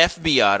FBR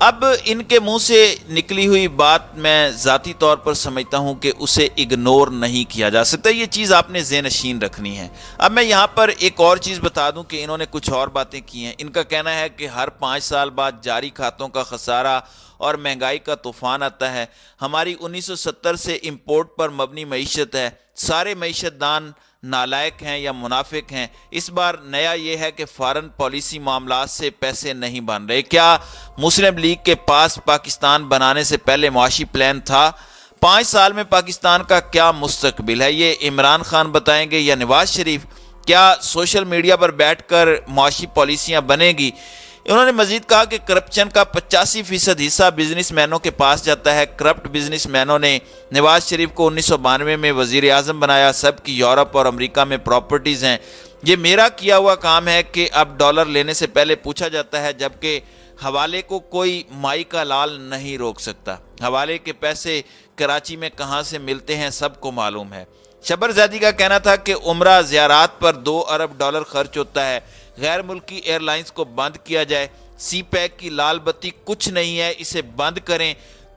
اب ان کے منہ سے نکلی ہوئی بات میں ذاتی طور پر سمجھتا ہوں کہ اسے اگنور نہیں کیا جا سکتا، یہ چیز آپ نے ذہن نشین رکھنی ہے۔ اب میں یہاں پر ایک اور چیز بتا دوں کہ انہوں نے کچھ اور باتیں کی ہیں۔ ان کا کہنا ہے کہ ہر 5 سال بعد جاری کھاتوں کا خسارہ اور مہنگائی کا طوفان آتا ہے۔ ہماری 1970 سے امپورٹ پر مبنی معیشت ہے، سارے معیشت دان نالائق ہیں یا منافق ہیں۔ اس بار نیا یہ ہے کہ فارن پالیسی معاملات سے پیسے نہیں بن رہے۔ کیا مسلم لیگ کے پاس پاکستان بنانے سے پہلے معاشی پلان تھا؟ 5 سال میں پاکستان کا کیا مستقبل ہے، یہ عمران خان بتائیں گے یا نواز شریف؟ کیا سوشل میڈیا پر بیٹھ کر معاشی پالیسیاں بنے گی؟ انہوں نے مزید کہا کہ کرپشن کا 85% حصہ بزنس مینوں کے پاس جاتا ہے۔ کرپٹ بزنس مینوں نے نواز شریف کو 1992 میں وزیر اعظم بنایا، سب کی یورپ اور امریکہ میں پراپرٹیز ہیں۔ یہ میرا کیا ہوا کام ہے کہ اب ڈالر لینے سے پہلے پوچھا جاتا ہے، جبکہ حوالے کو کوئی مائی کا لال نہیں روک سکتا۔ حوالے کے پیسے کراچی میں کہاں سے ملتے ہیں سب کو معلوم ہے۔ شبر زیدی کا کہنا تھا کہ عمرہ زیارات پر $2 ارب خرچ ہوتا ہے، غیر ملکی ایئر لائنز کو بند کیا جائے۔ سی پیک کی لال بتی کچھ نہیں ہے، اسے بند کریں۔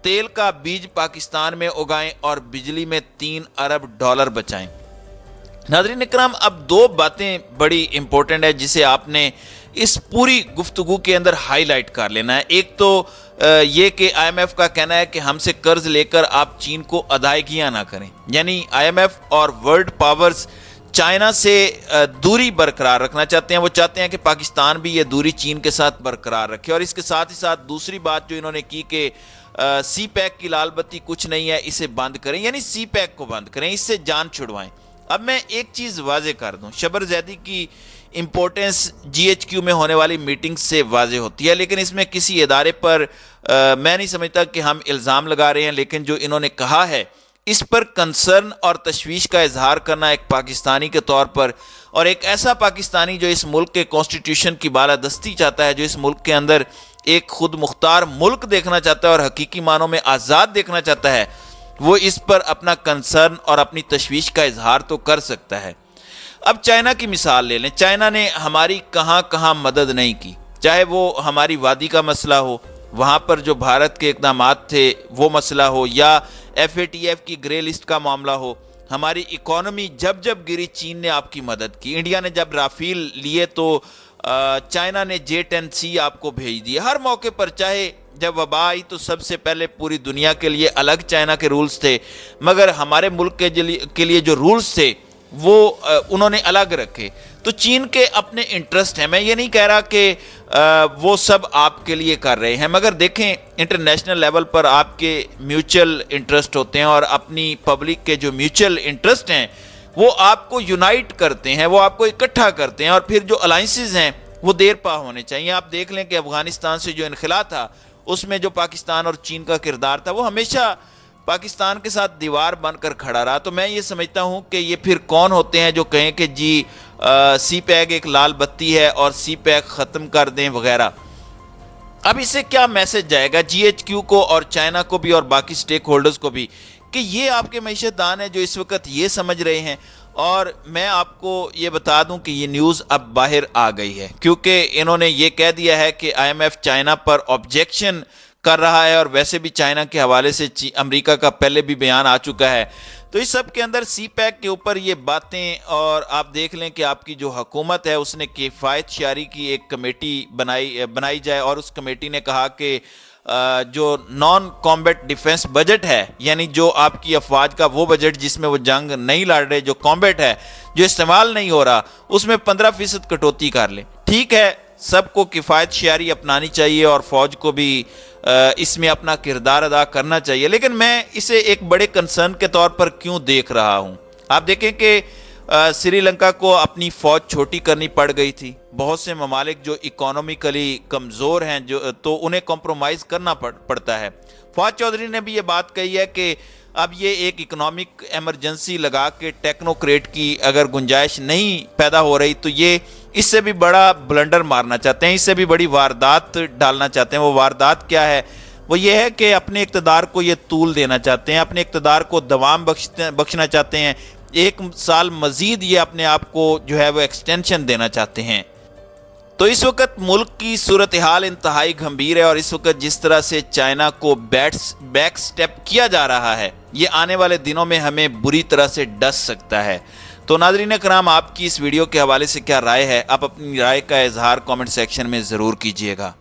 تیل کا بیج پاکستان میں اگائیں اور بجلی میں $3 ارب بچائیں۔ ناظرین اکرام، اب 2 باتیں بڑی امپورٹنٹ ہے جسے آپ نے اس پوری گفتگو کے اندر ہائی لائٹ کر لینا ہے۔ ایک تو یہ کہ آئی ایم ایف کا کہنا ہے کہ ہم سے قرض لے کر آپ چین کو ادائیگیاں نہ کریں، یعنی آئی ایم ایف اور ورلڈ پاورز چائنا سے دوری برقرار رکھنا چاہتے ہیں۔ وہ چاہتے ہیں کہ پاکستان بھی یہ دوری چین کے ساتھ برقرار رکھے، اور اس کے ساتھ ہی ساتھ دوسری بات جو انہوں نے کی کہ سی پیک کی لال بتی کچھ نہیں ہے، اسے بند کریں، یعنی سی پیک کو بند کریں، اس سے جان چھڑوائیں۔ اب میں ایک چیز واضح کر دوں، شبر زیدی کی امپورٹنس جی ایچ کیو میں ہونے والی میٹنگ سے واضح ہوتی ہے، لیکن اس میں کسی ادارے پر میں نہیں سمجھتا کہ ہم الزام لگا رہے ہیں، لیکن جو انہوں نے کہا ہے اس پر کنسرن اور تشویش کا اظہار کرنا ایک پاکستانی کے طور پر، اور ایک ایسا پاکستانی جو اس ملک کے کانسٹیٹیوشن کی بالادستی چاہتا ہے، جو اس ملک کے اندر ایک خود مختار ملک دیکھنا چاہتا ہے اور حقیقی معنوں میں آزاد دیکھنا چاہتا ہے، وہ اس پر اپنا کنسرن اور اپنی تشویش کا اظہار تو کر سکتا ہے۔ اب چائنا کی مثال لے لیں، چائنا نے ہماری کہاں کہاں مدد نہیں کی، چاہے وہ ہماری وادی کا مسئلہ ہو، وہاں پر جو بھارت کے اقدامات تھے وہ مسئلہ ہو، یا ایف اے ٹی ایف کی گرے لسٹ کا معاملہ ہو۔ ہماری اکانومی جب گری چین نے آپ کی مدد کی، انڈیا نے جب رافیل لیے تو چائنا نے J-10C آپ کو بھیج دیے۔ ہر موقع پر، چاہے جب وبا آئی تو سب سے پہلے پوری دنیا کے لیے الگ چائنا کے رولز تھے، مگر ہمارے ملک کے لیے جو رولز تھے وہ انہوں نے الگ رکھے۔ تو چین کے اپنے انٹرسٹ ہیں، میں یہ نہیں کہہ رہا کہ وہ سب آپ کے لیے کر رہے ہیں، مگر دیکھیں انٹرنیشنل لیول پر آپ کے میوچل انٹرسٹ ہوتے ہیں، اور اپنی پبلک کے جو میوچل انٹرسٹ ہیں وہ آپ کو یونائٹ کرتے ہیں، وہ آپ کو اکٹھا کرتے ہیں، اور پھر جو الائنسز ہیں وہ دیر پا ہونے چاہیے۔ آپ دیکھ لیں کہ افغانستان سے جو انخلا تھا اس میں جو پاکستان اور چین کا کردار تھا وہ ہمیشہ پاکستان کے ساتھ دیوار بن کر کھڑا رہا۔ تو میں یہ سمجھتا ہوں کہ یہ پھر کون ہوتے ہیں جو کہیں کہ جی سی پیک ایک لال بتی ہے اور سی پیک ختم کر دیں وغیرہ۔ اب اس سے کیا میسج جائے گا جی ایچ کیو کو اور چائنا کو بھی اور باقی سٹیک ہولڈرز کو بھی، کہ یہ آپ کے معیشت دان ہیں جو اس وقت یہ سمجھ رہے ہیں۔ اور میں آپ کو یہ بتا دوں کہ یہ نیوز اب باہر آ گئی ہے، کیونکہ انہوں نے یہ کہہ دیا ہے کہ آئی ایم ایف چائنا پر آبجیکشن کر رہا ہے، اور ویسے بھی چائنا کے حوالے سے امریکہ کا پہلے بھی بیان آ چکا ہے۔ تو اس سب کے اندر سی پیک کے اوپر یہ باتیں، اور آپ دیکھ لیں کہ آپ کی جو حکومت ہے اس نے کفایت شعاری کی ایک کمیٹی بنائی جائے، اور اس کمیٹی نے کہا کہ جو نان کامبیٹ ڈیفنس بجٹ ہے، یعنی جو آپ کی افواج کا وہ بجٹ جس میں وہ جنگ نہیں لڑ رہے، جو کامبیٹ ہے، جو استعمال نہیں ہو رہا، اس میں 15% کٹوتی کر لیں۔ ٹھیک ہے، سب کو کفایت شعاری اپنانی چاہیے اور فوج کو بھی اس میں اپنا کردار ادا کرنا چاہیے، لیکن میں اسے ایک بڑے کنسرن کے طور پر کیوں دیکھ رہا ہوں۔ آپ دیکھیں کہ سری لنکا کو اپنی فوج چھوٹی کرنی پڑ گئی تھی، بہت سے ممالک جو اکانومیکلی کمزور ہیں تو انہیں کمپرومائز کرنا پڑتا ہے۔ فواد چودھری نے بھی یہ بات کہی ہے کہ اب یہ ایک اکنامک ایمرجنسی لگا کے ٹیکنوکریٹ کی اگر گنجائش نہیں پیدا ہو رہی تو یہ اس سے بھی بڑا بلنڈر مارنا چاہتے ہیں، اس سے بھی بڑی واردات ڈالنا چاہتے ہیں۔ وہ واردات کیا ہے؟ وہ یہ ہے کہ اپنے اقتدار کو یہ طول دینا چاہتے ہیں، اپنے اقتدار کو دوام بخشنا چاہتے ہیں، 1 سال مزید یہ اپنے آپ کو جو ہے وہ ایکسٹینشن دینا چاہتے ہیں۔ تو اس وقت ملک کی صورتحال انتہائی گھمبیر ہے اور اس وقت جس طرح سے چائنا کو بیک سٹیپ کیا جا رہا ہے یہ آنے والے دنوں میں ہمیں بری طرح سے ڈس سکتا ہے۔ تو ناظرین کرام، آپ کی اس ویڈیو کے حوالے سے کیا رائے ہے؟ آپ اپنی رائے کا اظہار کامنٹ سیکشن میں ضرور کیجیے گا۔